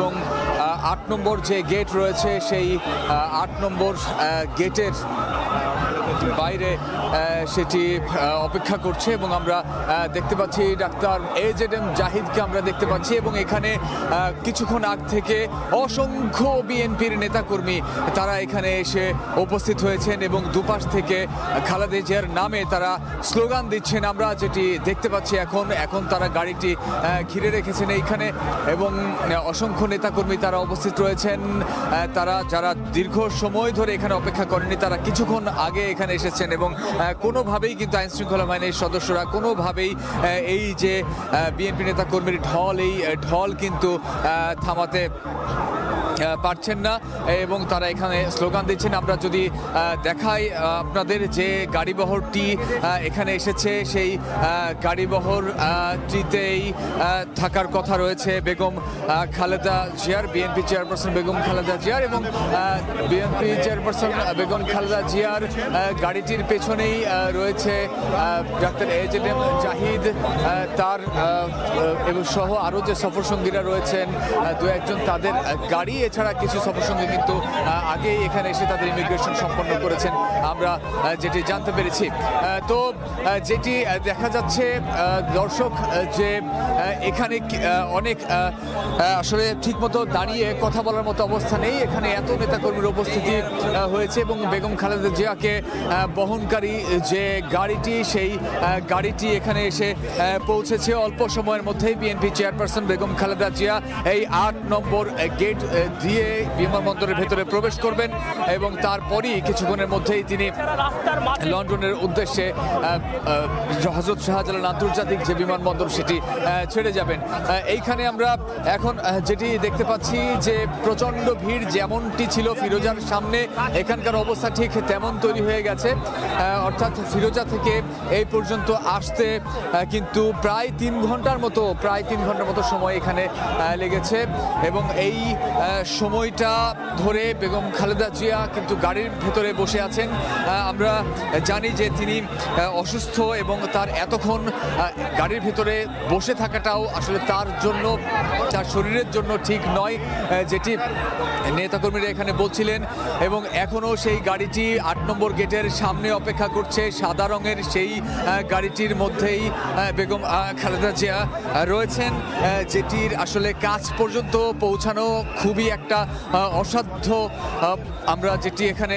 এবং ৮ নম্বর যে গেট রয়েছে সেই ৮ নম্বর গেটের বাইরে সেটি অপেক্ষা করছে এবং আমরা দেখতে পাচ্ছি ডাক্তার AZM জাহিদকে আমরা দেখতে পাচ্ছি এবং এখানে কিছুক্ষণ আগ থেকে অসংখ্য বিএনপির নেতাকর্মী তারা এখানে এসে উপস্থিত হয়েছেন এবং দুপাশ থেকে খালেদা জিয়ার নামে তারা স্লোগান দিচ্ছেন। আমরা যেটি দেখতে পাচ্ছি এখন তারা গাড়িটি ঘিরে রেখেছেন এইখানে এবং অসংখ্য নেতাকর্মী তারা উপস্থিত রয়েছেন। তারা যারা দীর্ঘ সময় ধরে এখানে অপেক্ষা করেনি তারা কিছুক্ষণ আগে এখানে এসেছেন এবং কোনোভাবেই কিন্তু আইন শৃঙ্খলা বাহিনীর সদস্যরা কোনোভাবেই এই যে বিএনপি নেতাকর্মীর ঢল এই ঢল কিন্তু থামাতে পারছেন না এবং তারা এখানে স্লোগান দিচ্ছেন। আমরা যদি দেখাই আপনাদের যে গাড়িবহরটি এখানে এসেছে সেই গাড়িবহরটিতেই থাকার কথা রয়েছে বেগম খালেদা জিয়ার, বিএনপি চেয়ারপারসন বেগম খালেদা জিয়ার এবং বিএনপি চেয়ারপারসন বেগম খালেদা জিয়ার গাড়িটির পেছনেই রয়েছে ডাক্তার AZM জাহিদ তার এবং সহ আরও যে সফরসঙ্গীরা রয়েছেন দু একজন তাদের গাড়ি, এছাড়া কিছু সফরসঙ্গী কিন্তু আগেই এখানে এসে তাদের ইমিগ্রেশন সম্পন্ন করেছেন আমরা যেটি জানতে পেরেছি। তো যেটি দেখা যাচ্ছে দর্শক যে এখানে অনেক আসলে ঠিকমতো দাঁড়িয়ে কথা বলার মতো অবস্থা নেই, এখানে এত নেতাকর্মীর উপস্থিতি হয়েছে এবং বেগম খালেদা জিয়াকে বহনকারী যে গাড়িটি সেই গাড়িটি এখানে এসে পৌঁছেছে অল্প সময়ের মধ্যেই। বিএনপি চেয়ারপারসন বেগম খালেদা জিয়া এই ৮ নম্বর গেট দিয়ে বিমানবন্দরের ভেতরে প্রবেশ করবেন এবং তারপরই কিছুক্ষণের মধ্যেই তিনি লন্ডনের উদ্দেশ্যে হযরত শাহজালাল আন্তর্জাতিক যে বিমানবন্দর সেটি ছেড়ে যাবেন। এইখানে আমরা এখন যেটি দেখতে পাচ্ছি যে প্রচণ্ড ভিড় যেমনটি ছিল ফিরোজার সামনে এখানকার অবস্থা ঠিক তেমন তৈরি হয়ে গেছে, অর্থাৎ ফিরোজা থেকে এই পর্যন্ত আসতে কিন্তু প্রায় ৩ ঘন্টার মতো সময় এখানে লেগেছে এবং এই সময়টা ধরে বেগম খালেদা জিয়া কিন্তু গাড়ির ভেতরে বসে আছেন। আমরা জানি যে তিনি অসুস্থ এবং তার এতক্ষণ গাড়ির ভেতরে বসে থাকাটাও আসলে তার জন্য তার শরীরের জন্য ঠিক নয় যেটি নেতাকর্মীরা এখানে বলছিলেন এবং এখনও সেই গাড়িটি ৮ নম্বর গেটের সামনে অপেক্ষা করছে। সাদা রঙের সেই গাড়িটির মধ্যেই বেগম খালেদা জিয়া রয়েছেন, যেটির আসলে কাছ পর্যন্ত পৌঁছানো খুবই একটা অসাধ্য আমরা যেটি এখানে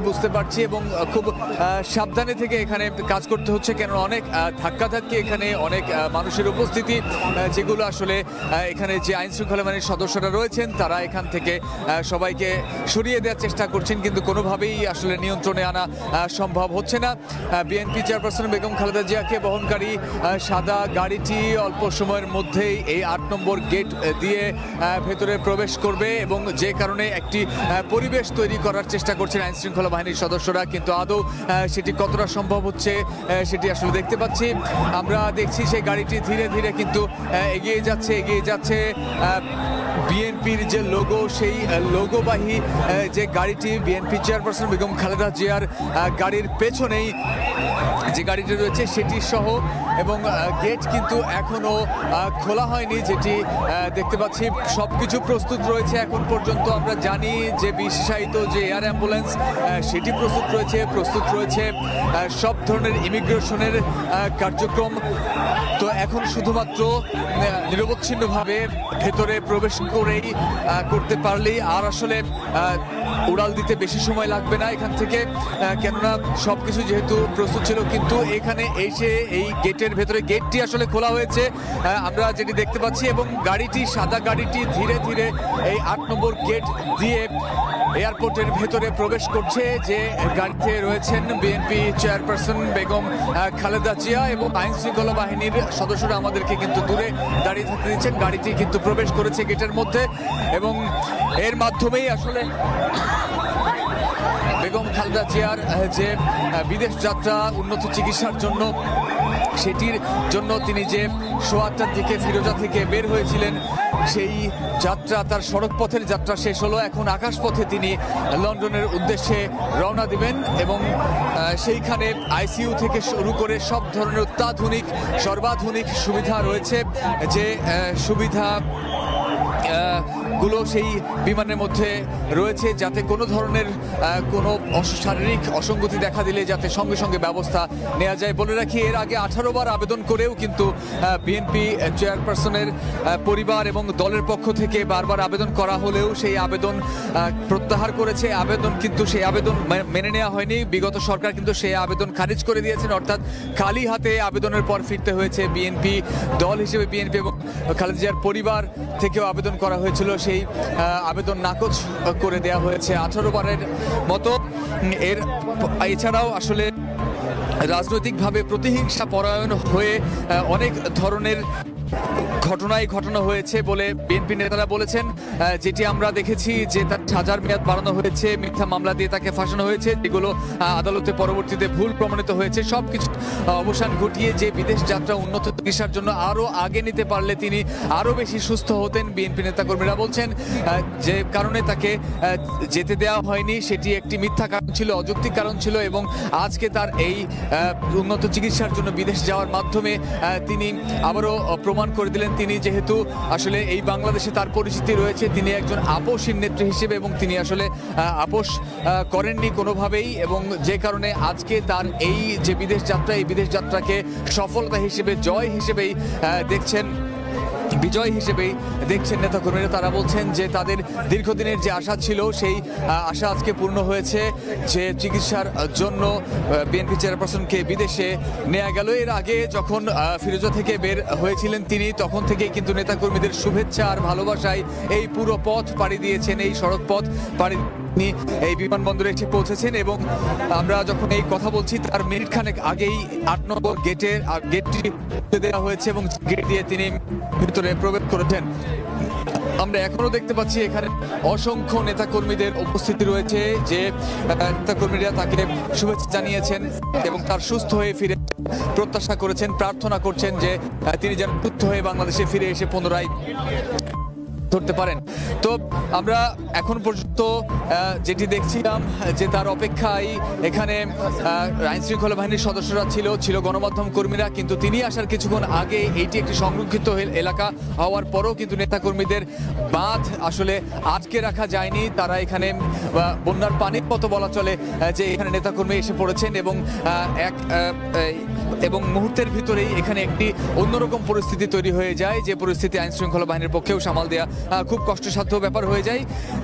বুঝতে পারছি এবং খুব সাবধানে থেকে এখানে কাজ করতে হচ্ছে, কেন অনেক ধাক্কাধাক্কি এখানে অনেক মানুষের উপস্থিতি যেগুলো আসলে এখানে যে আইন শৃঙ্খলা বাহিনীর সদস্যরা রয়েছেন তারা এখান থেকে সবাইকে সরিয়ে দেওয়ার চেষ্টা করছেন কিন্তু কোনোভাবেই আসলে নিয়ন্ত্রণে আনা সম্ভব হচ্ছে না। বিএনপি চেয়ারপারসন বেগম খালেদা জিয়াকে বহনকারী সাদা গাড়িটি অল্প সময়ের মধ্যেই এই ৮ নম্বর গেট দিয়ে ভেতরে প্রবেশ করবে এবং যে কারণে একটি পরিবেশ তৈরি করার চেষ্টা করছেন আইন শৃঙ্খলা বাহিনীর সদস্যরা, কিন্তু আদৌ সেটি কতটা সম্ভব হচ্ছে সেটি আসলে দেখতে পাচ্ছি। আমরা দেখছি সেই গাড়িটি ধীরে ধীরে কিন্তু এগিয়ে যাচ্ছে বিএনপির যে লোগো সেই লোগোবাহী যে গাড়িটি বিএনপি চেয়ারপারসন বেগম খালেদা জিয়ার গাড়ির পেছনেই যে গাড়িটি রয়েছে সেটি সহ এবং গেট কিন্তু এখনো খোলা হয়নি যেটি দেখতে পাচ্ছি। সবকিছু প্রস্তুত রয়েছে এখন পর্যন্ত। আমরা জানি যে বিশেষায়িত যে এয়ার অ্যাম্বুলেন্স সেটি প্রস্তুত রয়েছে সব ধরনের ইমিগ্রেশনের কার্যক্রম। তো এখন শুধুমাত্র নিরবচ্ছিন্নভাবে ভেতরে প্রবেশ করতে পারলেই আর আসলে উড়াল দিতে বেশি সময় লাগবে না এখান থেকে, কেননা সবকিছু যেহেতু প্রস্তুত ছিল। কিন্তু এখানে এসে এই গেটের ভেতরে গেটটি আসলে খোলা হয়েছে আমরা যেটি দেখতে পাচ্ছি এবং সাদা গাড়িটি ধীরে ধীরে এই ৮ নম্বর গেট দিয়ে এয়ারপোর্টের ভেতরে প্রবেশ করছে, যে গাড়িতে রয়েছেন বিএনপি চেয়ারপারসন বেগম খালেদা জিয়া এবং আইন শৃঙ্খলা বাহিনীর সদস্যরা আমাদেরকে কিন্তু দূরে দাঁড়িয়ে থাকতে দিচ্ছেন। গাড়িটি কিন্তু প্রবেশ করেছে গেটের মধ্যে এবং এর মাধ্যমেই আসলে বেগম খালেদা জিয়ার যে বিদেশ যাত্রা উন্নত চিকিৎসার জন্য সেটির জন্য তিনি যে ৮:১৮টার দিকে ফিরোজা থেকে বের হয়েছিলেন সেই যাত্রা, তার সড়ক পথের যাত্রা শেষ হলো। এখন আকাশপথে তিনি লন্ডনের উদ্দেশ্যে রওনা দিবেন এবং সেইখানে আইসিইউ থেকে শুরু করে সব ধরনের সর্বাধুনিক সুবিধা রয়েছে, যে সুবিধা গুলো সেই বিমানের মধ্যে রয়েছে, যাতে কোনো ধরনের কোনো শারীরিক অসঙ্গতি দেখা দিলে যাতে সঙ্গে সঙ্গে ব্যবস্থা নেওয়া যায়। বলে রাখি, এর আগে 18 বার আবেদন করেও কিন্তু বিএনপি চেয়ারপারসনের পরিবার এবং দলের পক্ষ থেকে বারবার আবেদন করা হলেও সেই আবেদন প্রত্যাহার করেছে। সেই আবেদন মেনে নেওয়া হয়নি। বিগত সরকার কিন্তু সেই আবেদন খারিজ করে দিয়েছেন, অর্থাৎ খালি হাতে আবেদনের পর ফিরতে হয়েছে। বিএনপি দল হিসেবে বিএনপি এবং খালেদা জিয়ার পরিবার থেকেও আবেদন করা হয়েছিল, সেই আবেদন নাকচ করে দেওয়া হয়েছে 18 বারের মতো। এছাড়াও আসলে রাজনৈতিকভাবে প্রতিহিংসা পরায়ণ হয়ে অনেক ধরনের ঘটনা হয়েছে বলে বিএনপি নেতারা বলেছেন, যেটি আমরা দেখেছি যে তার সাজার মেয়াদ বাড়ানো হয়েছে, মিথ্যা মামলা দিয়ে তাকে ফাঁসানো হয়েছে, যেগুলো আদালতে পরবর্তীতে ভুল প্রমাণিত হয়েছে। সবকিছু অবসান ঘটিয়ে যে বিদেশ যাত্রা উন্নত চিকিৎসার জন্য আরও আগে নিতে পারলে তিনি আরও বেশি সুস্থ হতেন। বিএনপি নেতাকর্মীরা বলছেন যে কারণে তাকে যেতে দেওয়া হয়নি সেটি একটি মিথ্যা কারণ ছিল, অযৌক্তিক কারণ ছিল, এবং আজকে তার এই উন্নত চিকিৎসার জন্য বিদেশ যাওয়ার মাধ্যমে তিনি আবারও প্রমাণ করে দিলেন তিনি যেহেতু আসলে এই বাংলাদেশে তার পরিচিতি রয়েছে, তিনি একজন আপোষহীন নেত্রী হিসেবে, এবং তিনি আসলে আপোষ করেননি কোনোভাবেই, এবং যে কারণে আজকে তার এই যে বিদেশ যাত্রা, এই বিদেশ যাত্রাকে সফলতা হিসেবে, জয় হিসেবেই দেখছেন, বিজয় হিসেবেই দেখছেন নেতাকর্মীরা। তারা বলছেন যে তাদের দীর্ঘদিনের যে আশা ছিল সেই আশা আজকে পূর্ণ হয়েছে, যে চিকিৎসার জন্য বিএনপি চেয়ারপারসনকে বিদেশে নেওয়া গেল। এর আগে যখন ফিরোজা থেকে বের হয়েছিলেন তিনি, তখন থেকেই কিন্তু নেতাকর্মীদের শুভেচ্ছা আর ভালোবাসায় এই পুরো পথ পাড়ি দিয়েছেন, এই সড়ক পথ পাড়ি এই বিমানবন্দরে এসে পৌঁছেছেন। এবং আমরা যখন এই কথা বলছি তার মিনিট খানেক আগেই 8 নম্বর গেটটি দেওয়া হয়েছে এবং গেট দিয়ে তিনি ভিতরে প্রবেশ করেছেন। আমরা এখনো দেখতে পাচ্ছি এখানে অসংখ্য নেতাকর্মীদের উপস্থিতি রয়েছে, যে নেতাকর্মীরা তাকে শুভেচ্ছা জানিয়েছেন এবং তার সুস্থ হয়ে ফিরে প্রত্যাশা করেছেন, প্রার্থনা করছেন যে তিনি যেন সুস্থ হয়ে বাংলাদেশে ফিরে এসে পুনরায় ধরতে পারেন। তো আমরা এখন পর্যন্ত যেটি দেখছিলাম যে তার অপেক্ষায় এখানে আইন শৃঙ্খলা বাহিনীর সদস্যরা ছিল গণমাধ্যম কর্মীরা, কিন্তু তিনি আসার কিছুক্ষণ আগে এইটি একটি সংরক্ষিত এলাকা হওয়ার পরও কিন্তু নেতাকর্মীদের বাঁধ আসলে আটকে রাখা যায়নি। তারা এখানে বন্যার পানির মতো বলা চলে যে এখানে নেতাকর্মী এসে পড়েছেন, এবং মুহূর্তের ভিতরেই এখানে একটি অন্যরকম পরিস্থিতি তৈরি হয়ে যায়, যে পরিস্থিতি আইন শৃঙ্খলা বাহিনীর পক্ষেও সামাল দেওয়া খুব কষ্টসাধ্য ব্যাপার হয়ে যায়।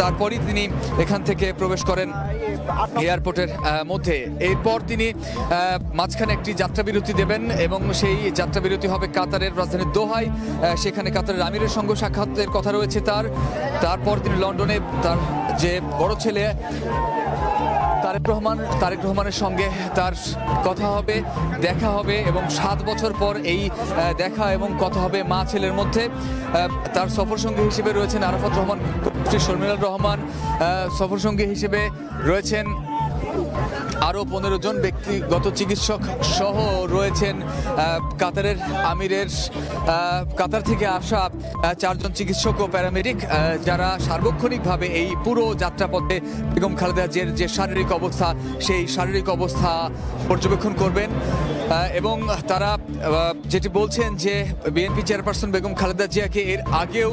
তারপরই তিনি এখান থেকে প্রবেশ করেন এয়ারপোর্টের মধ্যে। এরপর তিনি মাঝখানে একটি যাত্রা বিরতি দেবেন, এবং সেই যাত্রা বিরতি হবে কাতারের রাজধানী দোহায়। সেখানে কাতারের আমিরের সঙ্গে সাক্ষাতের কথা রয়েছে তারপর তিনি লন্ডনে তার যে বড় ছেলে তারেক রহমানের সঙ্গে তার কথা হবে, দেখা হবে, এবং 7 বছর পর এই দেখা এবং কথা হবে মা ছেলের মধ্যে। তার সফরসঙ্গী হিসেবে রয়েছেন আরাফাত রহমান, শর্মিলার রহমান, সফরসঙ্গী হিসেবে রয়েছেন আরও 15 জন ব্যক্তিগত চিকিৎসক সহ রয়েছেন কাতারের আমিরের কাতার থেকে আসা 4 জন চিকিৎসক ও প্যারামেডিক, যারা সার্বক্ষণিকভাবে এই পুরো যাত্রাপথে বেগম খালেদা জিয়ার যে শারীরিক অবস্থা সেই শারীরিক অবস্থা পর্যবেক্ষণ করবেন। এবং তারা যেটি বলছেন যে বিএনপি চেয়ারপারসন বেগম খালেদা জিয়াকে এর আগেও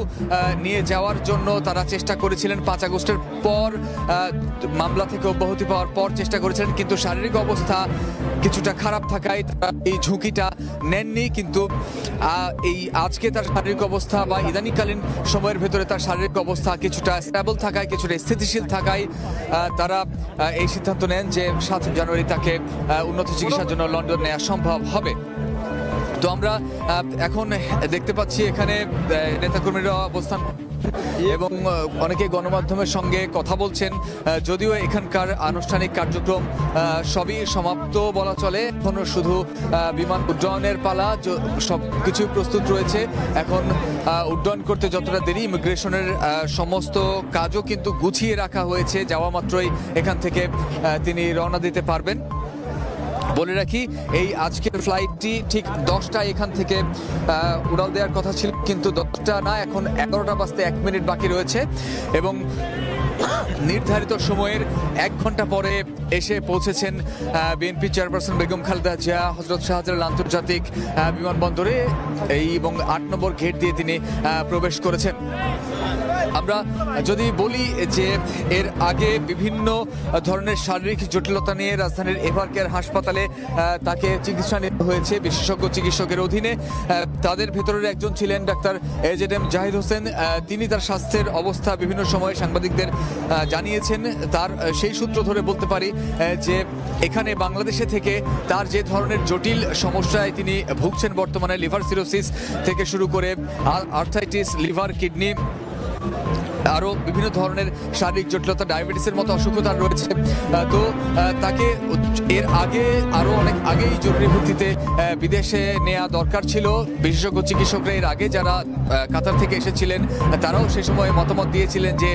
নিয়ে যাওয়ার জন্য তারা চেষ্টা করেছিলেন, 5 আগস্টের পর মামলা থেকে অব্যাহতি পাওয়ার পর চেষ্টা করেছিলেন, কিন্তু শারীরিক অবস্থা কিছুটা খারাপ থাকায় তারা এই ঝুঁকিটা নেননি। কিন্তু এই আজকে তার শারীরিক অবস্থা বা ইদানিকালীন সময়ের ভেতরে তার শারীরিক অবস্থা কিছুটা স্টেবল থাকায়, কিছুটা স্থিতিশীল থাকায় তারা এই সিদ্ধান্ত নেন যে 7 জানুয়ারি তাকে উন্নত চিকিৎসার জন্য লন্ডন নেওয়া সম্ভব হবে। তো আমরা এখন দেখতে পাচ্ছি এখানে নেতাকর্মীরা অবস্থান এবং অনেকে গণমাধ্যমের সঙ্গে কথা বলছেন, যদিও এখানকার আনুষ্ঠানিক কার্যক্রম সবই সমাপ্ত বলা চলে। এখন শুধু বিমান উড্ডয়নের পালা, সব কিছু প্রস্তুত রয়েছে। এখন উড্ডয়ন করতে যতটা দেরি, ইমিগ্রেশনের সমস্ত কাজও কিন্তু গুছিয়ে রাখা হয়েছে, যাওয়া মাত্রই এখান থেকে তিনি রওনা দিতে পারবেন। বলে রাখি, এই আজকের ফ্লাইটটি ঠিক 10টায় এখান থেকে উড়াল দেওয়ার কথা ছিল, কিন্তু 10টা না, এখন 11টা বাজতে 1 মিনিট বাকি রয়েছে, এবং নির্ধারিত সময়ের 1 ঘন্টা পরে এসে পৌঁছেছেন বিএনপি চেয়ারপারসন বেগম খালেদা জিয়া হযরত শাহজালাল আন্তর্জাতিক বিমানবন্দরে, এবং 8 নম্বর গেট দিয়ে তিনি প্রবেশ করেছেন। আমরা যদি বলি যে এর আগে বিভিন্ন ধরনের শারীরিক জটিলতা নিয়ে রাজধানীর এভার কেয়ার হাসপাতালে তাকে চিকিৎসা নিতে হয়েছে বিশেষজ্ঞ চিকিৎসকের অধীনে। তাদের ভেতরের একজন ছিলেন ডাক্তার AZM জাহিদ হোসেন। তিনি তার স্বাস্থ্যের অবস্থা বিভিন্ন সময়ে সাংবাদিকদের জানিয়েছেন। তার সেই সূত্র ধরে বলতে পারি যে এখানে বাংলাদেশে থেকে তার যে ধরনের জটিল সমস্যায় তিনি ভুগছেন বর্তমানে, লিভার সিরোসিস থেকে শুরু করে আর্থাইটিস, লিভার, কিডনি, আরও বিভিন্ন ধরনের শারীরিক জটিলতা, ডায়াবেটিসের মতো অসুখ তার রয়েছে। তো তাকে এর আগে আরও অনেক আগেই জরুরি ভিত্তিতে বিদেশে নেওয়া দরকার ছিল। বিশেষজ্ঞ চিকিৎসকরা এর আগে যারা কাতার থেকে এসেছিলেন তারাও সে সময় মতামত দিয়েছিলেন যে